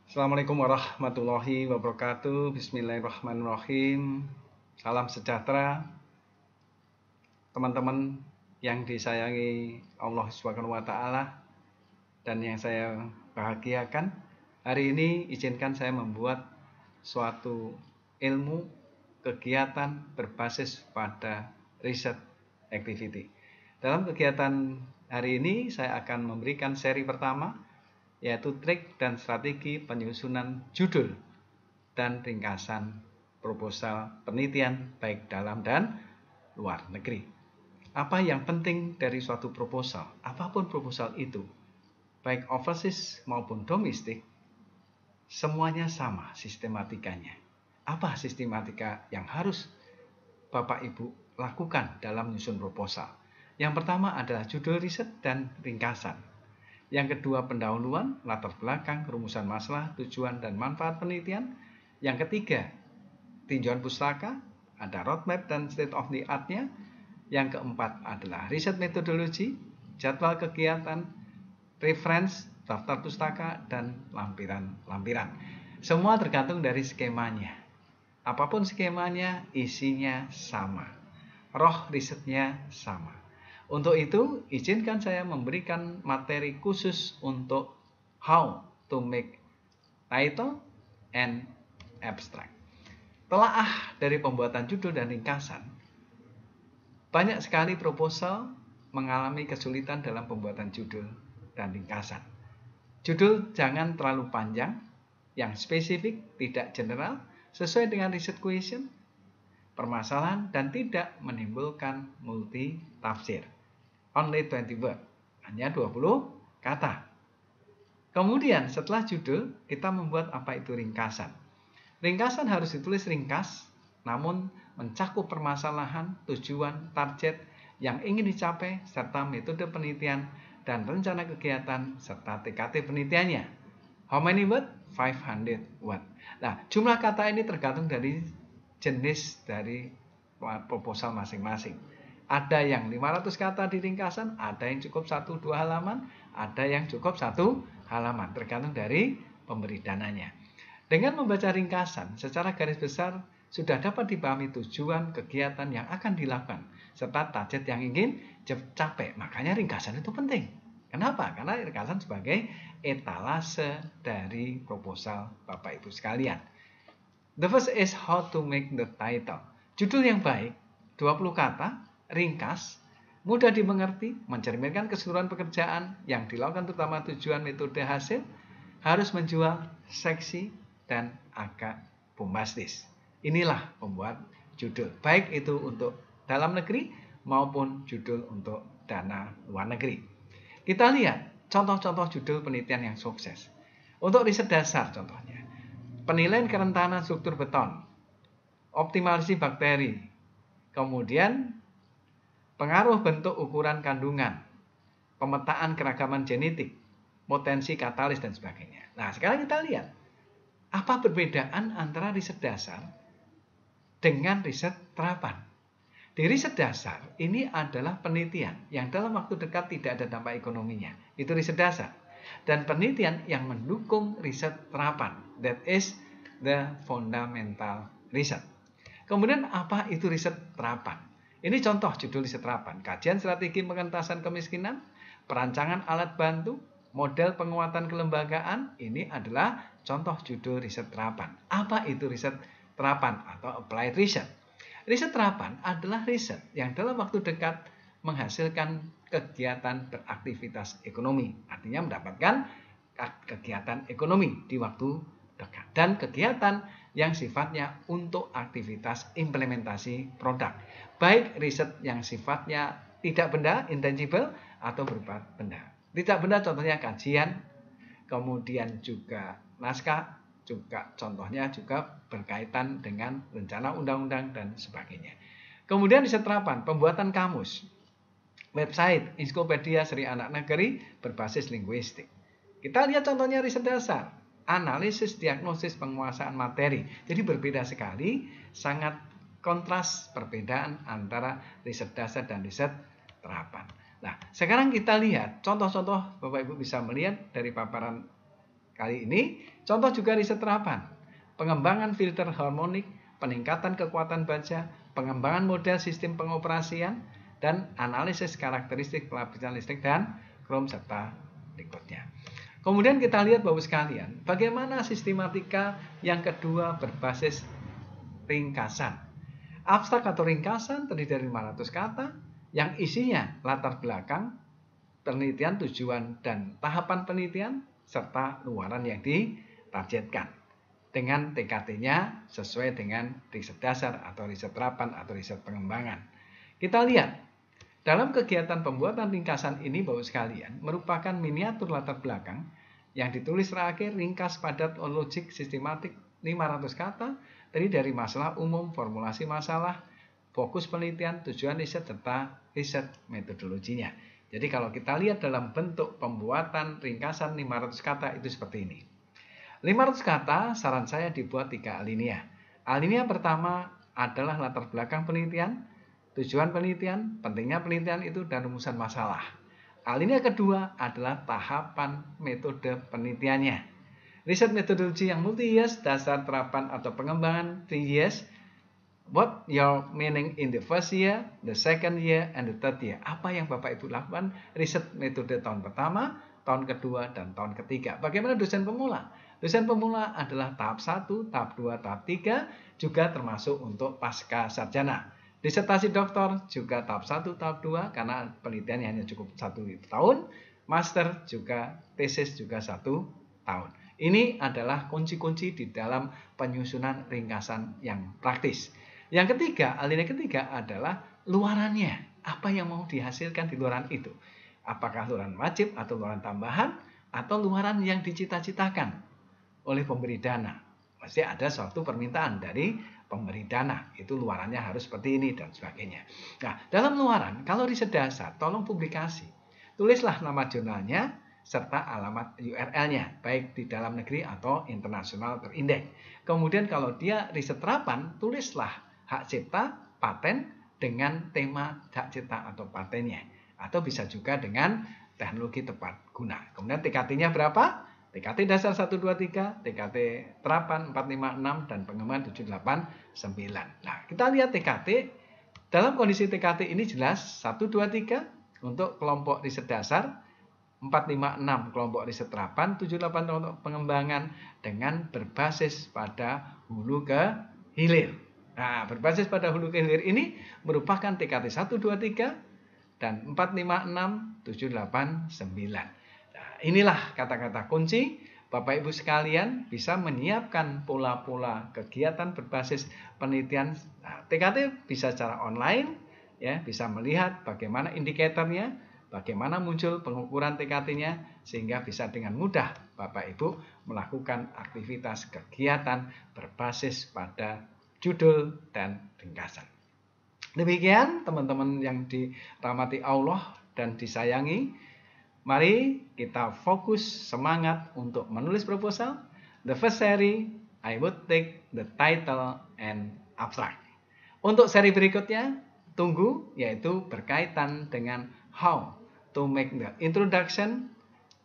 Assalamualaikum warahmatullahi wabarakatuh. Bismillahirrahmanirrahim. Salam sejahtera, teman-teman yang disayangi Allah Subhanahu wa taala dan yang saya bahagiakan. Hari ini izinkan saya membuat suatu ilmu kegiatan berbasis pada riset activity. Dalam kegiatan hari ini saya akan memberikan seri pertama, yaitu trik dan strategi penyusunan judul dan ringkasan proposal penelitian baik dalam dan luar negeri. Apa yang penting dari suatu proposal, apapun proposal itu, baik overseas maupun domestik, semuanya sama sistematikanya. Apa sistematika yang harus Bapak Ibu lakukan dalam menyusun proposal? Yang pertama adalah judul riset dan ringkasan. Yang kedua, pendahuluan, latar belakang, rumusan masalah, tujuan, dan manfaat penelitian. Yang ketiga, tinjauan pustaka, ada roadmap dan state of the art-nya. Yang keempat adalah riset metodologi, jadwal kegiatan, reference, daftar pustaka, dan lampiran-lampiran. Semua tergantung dari skemanya. Apapun skemanya, isinya sama. Roh risetnya sama. Untuk itu, izinkan saya memberikan materi khusus untuk how to make title and abstract. Telaah dari pembuatan judul dan ringkasan. Banyak sekali proposal mengalami kesulitan dalam pembuatan judul dan ringkasan. Judul jangan terlalu panjang, yang spesifik, tidak general, sesuai dengan riset question, permasalahan, dan tidak menimbulkan multi tafsir. Only 20 word, hanya 20 kata. Kemudian setelah judul, kita membuat apa itu ringkasan. Ringkasan harus ditulis ringkas, namun mencakup permasalahan, tujuan, target yang ingin dicapai, serta metode penelitian dan rencana kegiatan, serta TKT penelitiannya. How many word? 500 word. Nah, jumlah kata ini tergantung dari jenis dari proposal masing-masing. Ada yang 500 kata di ringkasan, ada yang cukup 1-2 halaman, ada yang cukup 1 halaman, tergantung dari pemberi dananya. Dengan membaca ringkasan, secara garis besar sudah dapat dipahami tujuan kegiatan yang akan dilakukan, serta target yang ingin dicapai. Makanya ringkasan itu penting. Kenapa? Karena ringkasan sebagai etalase dari proposal Bapak Ibu sekalian. The first is how to make the title. Judul yang baik, 20 kata, ringkas, mudah dimengerti, mencerminkan keseluruhan pekerjaan yang dilakukan terutama tujuan metode hasil, harus menjual, seksi, dan agak bombastis. Inilah pembuat judul, baik itu untuk dalam negeri maupun judul untuk dana luar negeri. Kita lihat contoh-contoh judul penelitian yang sukses. Untuk riset dasar contohnya, penilaian kerentanan struktur beton, optimalisasi bakteri, kemudian pengaruh bentuk ukuran kandungan, pemetaan keragaman genetik, potensi katalis, dan sebagainya. Nah, sekarang kita lihat, apa perbedaan antara riset dasar dengan riset terapan? Di riset dasar, ini adalah penelitian yang dalam waktu dekat tidak ada dampak ekonominya. Itu riset dasar. Dan penelitian yang mendukung riset terapan. That is the fundamental research. Kemudian apa itu riset terapan? Ini contoh judul riset terapan. Kajian strategi pengentasan kemiskinan, perancangan alat bantu, model penguatan kelembagaan. Ini adalah contoh judul riset terapan. Apa itu riset terapan atau applied research? Riset terapan adalah riset yang dalam waktu dekat menghasilkan kegiatan beraktivitas ekonomi. Artinya mendapatkan kegiatan ekonomi di waktu dekat. Dan kegiatan yang sifatnya untuk aktivitas implementasi produk. Baik riset yang sifatnya tidak benda, intangible, atau berupa benda. Tidak benda contohnya kajian, kemudian juga naskah, juga contohnya juga berkaitan dengan rencana undang-undang dan sebagainya. Kemudian riset terapan, pembuatan kamus, website, ensiklopedia Sri Anak Negeri berbasis linguistik. Kita lihat contohnya riset dasar, analisis diagnosis penguasaan materi. Jadi berbeda sekali, sangat kontras perbedaan antara riset dasar dan riset terapan. Nah, sekarang kita lihat contoh-contoh, Bapak Ibu bisa melihat dari paparan kali ini, contoh juga riset terapan, pengembangan filter harmonik, peningkatan kekuatan baja, pengembangan model sistem pengoperasian, dan analisis karakteristik pelapisan listrik dan krom serta berikutnya. Kemudian kita lihat Bapak sekalian, bagaimana sistematika yang kedua berbasis ringkasan. Abstrak atau ringkasan terdiri dari 500 kata yang isinya latar belakang, penelitian, tujuan, dan tahapan penelitian, serta luaran yang ditargetkan. Dengan TKT-nya sesuai dengan riset dasar atau riset terapan atau riset pengembangan. Kita lihat, dalam kegiatan pembuatan ringkasan ini Bapak sekalian merupakan miniatur latar belakang yang ditulis terakhir ringkas padat logik sistematik 500 kata terdiri dari masalah umum, formulasi masalah, fokus penelitian, tujuan riset, serta riset metodologinya. Jadi kalau kita lihat dalam bentuk pembuatan ringkasan 500 kata itu seperti ini. 500 kata saran saya dibuat 3 alinea. Alinea pertama adalah latar belakang penelitian, tujuan penelitian, pentingnya penelitian itu, dan rumusan masalah. Alinea kedua adalah tahapan metode penelitiannya. Riset metodologi yang multi-years, dasar terapan atau pengembangan 3 years. What your meaning in the first year, the second year, and the third year. Apa yang Bapak Ibu lakukan riset metode tahun pertama, tahun kedua, dan tahun ketiga. Bagaimana dosen pemula? Dosen pemula adalah tahap 1, tahap 2, tahap 3, juga termasuk untuk pasca sarjana. Disertasi doktor juga tahap 1, tahap 2, karena penelitiannya hanya cukup 1 tahun. Master juga, tesis juga 1 tahun. Ini adalah kunci-kunci di dalam penyusunan ringkasan yang praktis. Yang ketiga, alinea ketiga adalah luarannya. Apa yang mau dihasilkan di luaran itu? Apakah luaran wajib atau luaran tambahan, atau luaran yang dicita-citakan oleh pemberi dana? Mesti ada suatu permintaan dari pemberi dana, itu luarannya harus seperti ini dan sebagainya. Nah, dalam luaran, kalau riset dasar, tolong publikasi. Tulislah nama jurnalnya serta alamat URL-nya, baik di dalam negeri atau internasional terindeks. Kemudian kalau dia riset terapan, tulislah hak cipta, paten dengan tema hak cipta atau patennya. Atau bisa juga dengan teknologi tepat guna. Kemudian TKT-nya berapa? TKT dasar 1, 2, 3, TKT terapan 4, 5, 6, dan pengembangan 7, 8, 9. Nah, kita lihat TKT. Dalam kondisi TKT ini jelas 1, 2, 3 untuk kelompok riset dasar, 4, 5, 6 kelompok riset terapan, 7, 8 untuk pengembangan dengan berbasis pada hulu ke hilir. Nah, berbasis pada hulu ke hilir ini merupakan TKT 1, 2, 3 dan 4, 5, 6, 7, 8, 9. Inilah kata-kata kunci. Bapak Ibu sekalian bisa menyiapkan pola-pola kegiatan berbasis penelitian. Nah, TKT bisa secara online, ya, bisa melihat bagaimana indikatornya, bagaimana muncul pengukuran TKT-nya, sehingga bisa dengan mudah Bapak Ibu melakukan aktivitas kegiatan berbasis pada judul dan ringkasan. Demikian teman-teman yang dirahmati Allah dan disayangi. Mari kita fokus semangat untuk menulis proposal. The first series, I would take the title and abstract. Untuk seri berikutnya, tunggu, yaitu berkaitan dengan how to make the introduction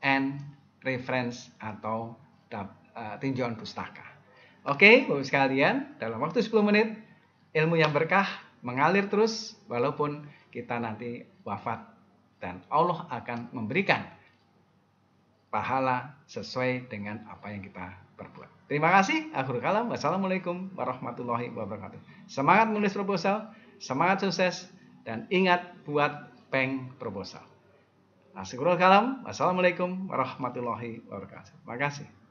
and reference atau tinjauan pustaka. Oke, Bapak sekalian, dalam waktu 10 menit, ilmu yang berkah mengalir terus, walaupun kita nanti wafat. Dan Allah akan memberikan pahala sesuai dengan apa yang kita perbuat. Terima kasih. Akhirul kalam. Wassalamualaikum warahmatullahi wabarakatuh. Semangat menulis proposal, semangat sukses, dan ingat buat bank proposal. Akhirul kalam. Wassalamualaikum warahmatullahi wabarakatuh. Terima kasih.